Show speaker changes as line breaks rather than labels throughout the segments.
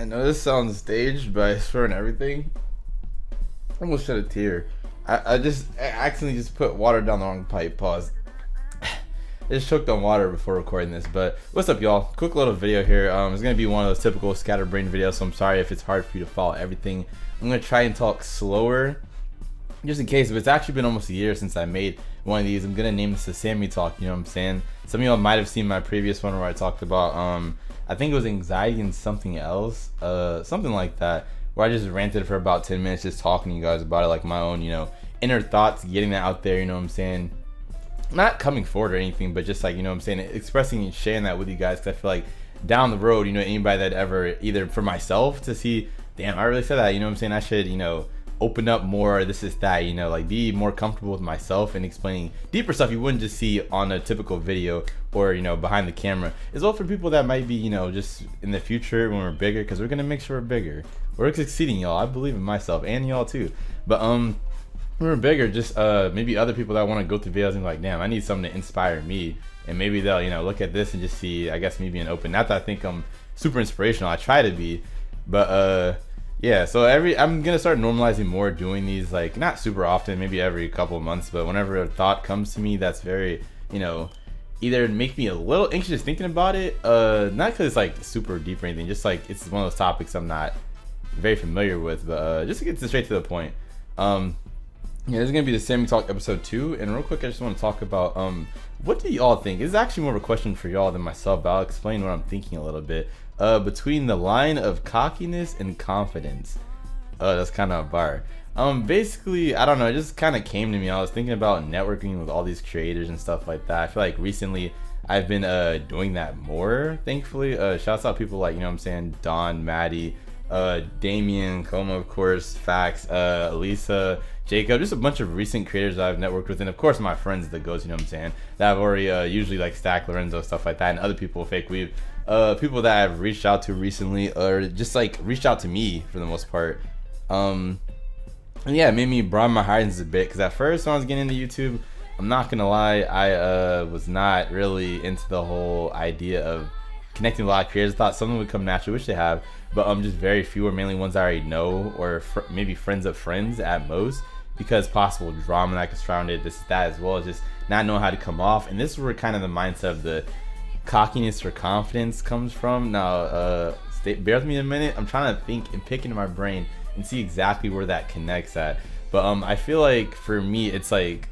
I know this sounds staged, but I swear on everything, I almost shed a tear. I accidentally just put water down the wrong pipe. Pause. I just choked on water before recording this. But what's up, y'all? Quick little video here. It's gonna be one of those typical scatterbrain videos, so I'm sorry if it's hard for you to follow everything. I'm gonna try and talk slower, just in case. But it's actually been almost a year since I made one of these. I'm gonna name this the Sxmmy talk. You know what I'm saying? Some of y'all might have seen my previous one where I talked about I think it was anxiety and something else, something like that, where I just ranted for about 10 minutes just talking to you guys about it, like my own, inner thoughts, getting that out there, you know what I'm saying? Not coming forward or anything, but just like, you know what I'm saying, expressing and sharing that with you guys, because I feel like down the road, anybody that ever, either for myself to see, damn, I really said that, you know what I'm saying, I should, open up more, this is that, like be more comfortable with myself and explaining deeper stuff you wouldn't just see on a typical video or behind the camera, as well for people that might be just in the future when we're bigger, because we're gonna make sure we're bigger, we're succeeding, y'all. I believe in myself and y'all too, but when we're bigger, just maybe other people that want to go through videos and be like, damn, I need something to inspire me, and maybe they'll look at this and just see, I guess, me being open. Not that I think I'm super inspirational, I try to be, but yeah, so I'm gonna start normalizing more doing these, like not super often, maybe every couple of months, but whenever a thought comes to me that's very, either make me a little anxious thinking about it, not because it's like super deep or anything, just like it's one of those topics I'm not very familiar with, but just to get straight to the point. Yeah, this is gonna be the Sxmmy Talk episode 2, and real quick, I just want to talk about what do y'all think? It's actually more of a question for y'all than myself, but I'll explain what I'm thinking a little bit. Between the line of cockiness and confidence, that's kind of a bar. Basically, I don't know, it just kind of came to me. I was thinking about networking with all these creators and stuff like that. I feel like recently I've been doing that more, thankfully. Shouts out people like, Don, Maddie, Damien, Coma, of course, Fax, Elisa, Jacob, just a bunch of recent creators that I've networked with, and of course my friends that goes, that I've already usually like Stack, Lorenzo, stuff like that, and other people, Fake Weave, people that I've reached out to recently, or just like reached out to me for the most part. And yeah, it made me broaden my horizons a bit, because at first when I was getting into YouTube, I'm not gonna lie, I was not really into the whole idea of connecting with a lot of creators. I thought something would come naturally, which they have, but just very few, or mainly ones I already know, or maybe friends of friends at most, because possible drama that could surround it, this, that, as well as just not knowing how to come off. And this is where kind of the mindset of the cockiness or confidence comes from. Now, bear with me a minute. I'm trying to think and pick into my brain and see exactly where that connects at. But I feel like for me, it's like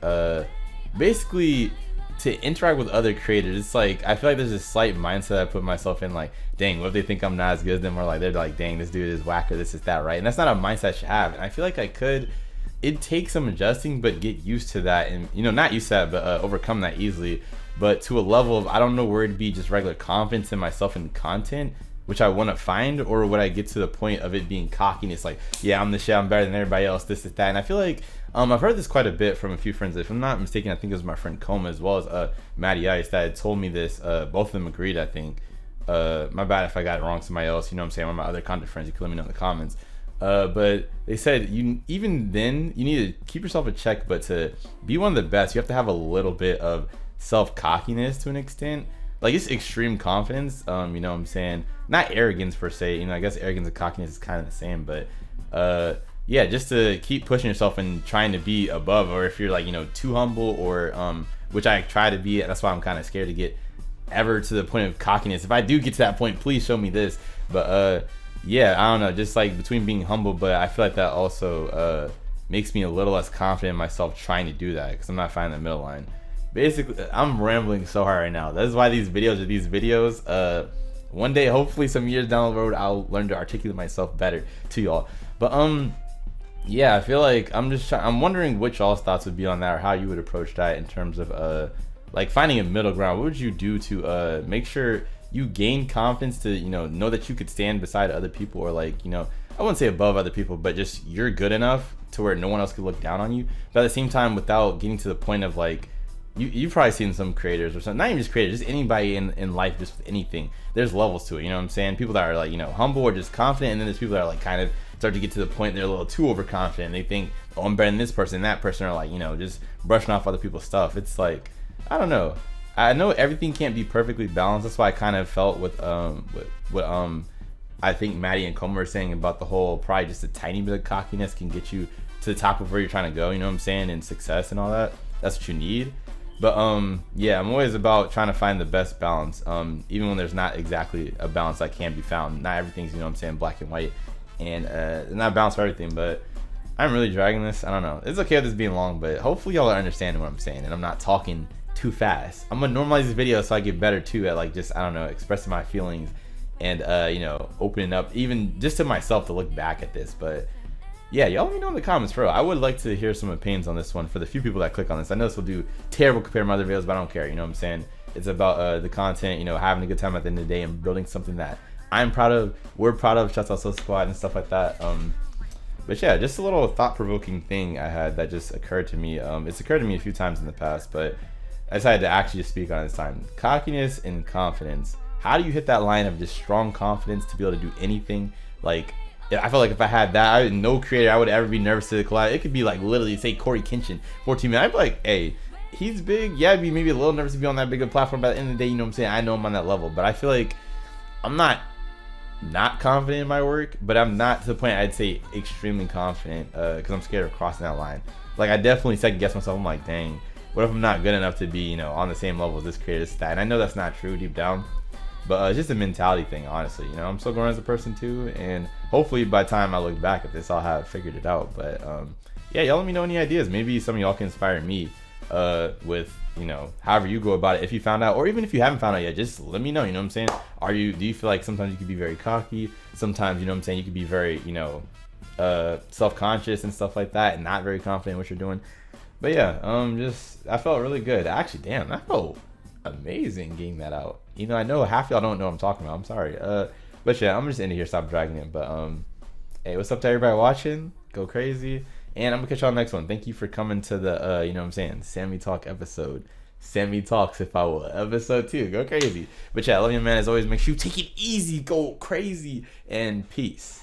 basically to interact with other creators. It's like I feel like there's this slight mindset I put myself in, like, dang, what if they think I'm not as good as them, or like they're like, dang, this dude is whack, or this is that, right? And that's not a mindset I should have. And I feel like it takes some adjusting, but get used to that, and not used to that, but overcome that easily. But to a level of, I don't know where it'd be just regular confidence in myself and content, which I want to find, or would I get to the point of it being cockiness, like, yeah, I'm the shit, I'm better than everybody else, this is that. And I feel like I've heard this quite a bit from a few friends. If I'm not mistaken, I think it was my friend Coma, as well as Matty Ice, that had told me this. Both of them agreed, I think. My bad if I got it wrong, somebody else, one of my other content friends, you can let me know in the comments. But they said even then you need to keep yourself in check, but to be one of the best, you have to have a little bit of self-cockiness to an extent. Like, it's extreme confidence, you know what I'm saying, not arrogance per se, I guess arrogance and cockiness is kind of the same, but yeah, just to keep pushing yourself and trying to be above, or if you're like too humble, or which I try to be, that's why I'm kind of scared to get ever to the point of cockiness. If I do get to that point, please show me this. But yeah, I don't know, just like between being humble, but I feel like that also makes me a little less confident in myself trying to do that, because I'm not finding the middle line. Basically, I'm rambling so hard right now. That's why these videos. One day, hopefully some years down the road, I'll learn to articulate myself better to y'all. But yeah, I feel like I'm wondering which y'all's thoughts would be on that, or how you would approach that in terms of like finding a middle ground. What would you do to make sure you gain confidence to know that you could stand beside other people, or like I wouldn't say above other people, but just you're good enough to where no one else could look down on you, but at the same time without getting to the point of like, you've probably seen some creators, or something, not even just creators, just anybody in life, just with anything, there's levels to it, what I'm saying? People that are like humble or just confident, and then there's people that are like kind of start to get to the point they're a little too overconfident, they think, oh, I'm better than this person and that person, are like just brushing off other people's stuff. It's like, I don't know, I know everything can't be perfectly balanced. That's why I kind of felt with I think Maddie and Comer are saying about the whole probably just a tiny bit of cockiness can get you to the top of where you're trying to go, you know what I'm saying, and success and all that. That's what you need. But yeah, I'm always about trying to find the best balance, even when there's not exactly a balance that can be found. Not everything's, you know what I'm saying, black and white, and not a balance for everything. But I'm really dragging this. I don't know. It's okay with this being long, but hopefully y'all are understanding what I'm saying and I'm not talking too fast. I'm gonna normalize this video so I get better too at like just, I don't know, expressing my feelings and you know, opening up even just to myself to look back at this. But yeah, y'all let me know in the comments, bro. I would like to hear some opinions on this one for the few people that click on this. I know this will do terrible compared to my other videos, but I don't care, you know what I'm saying? It's about the content, you know, having a good time at the end of the day and building something that I'm proud of, we're proud of, shouts out So Squad and stuff like that. But yeah, just a little thought-provoking thing I had that just occurred to me. It's occurred to me a few times in the past, but I decided to actually just speak on it this time. Cockiness and confidence. How do you hit that line of just strong confidence to be able to do anything? Like, I feel like if I had that, no creator I would ever be nervous to collab. It could be like literally, say, Corey Kenshin, 14 minutes. I'd be like, hey, he's big. Yeah, I'd be maybe a little nervous to be on that big a platform. But at the end of the day, you know what I'm saying? I know I'm on that level. But I feel like I'm not confident in my work, but I'm not to the point I'd say extremely confident because I'm scared of crossing that line. Like, I definitely second guess myself. I'm like, dang, what if I'm not good enough to be, you know, on the same level as this creator stat? And I know that's not true deep down. But it's just a mentality thing, honestly. You know, I'm still growing as a person too, and hopefully by the time I look back at this, I'll have figured it out. But yeah, y'all let me know any ideas. Maybe some of y'all can inspire me with, you know, however you go about it. If you found out, or even if you haven't found out yet, just let me know. You know what I'm saying? Do you feel like sometimes you could be very cocky? Sometimes, you know what I'm saying, you could be very, you know, self-conscious and stuff like that, and not very confident in what you're doing. But yeah, I felt really good. Actually, damn, that felt amazing getting that out. You know, I know half y'all don't know what I'm talking about. I'm sorry. But yeah, I'm just ending here. Stop dragging it. But hey, what's up to everybody watching? Go crazy. And I'm gonna catch y'all next one. Thank you for coming to the you know what I'm saying, Sammy Talk episode. Sammy Talks, if I will, episode 2. Go crazy. But yeah, I love you, man. As always, make sure you take it easy, go crazy, and peace.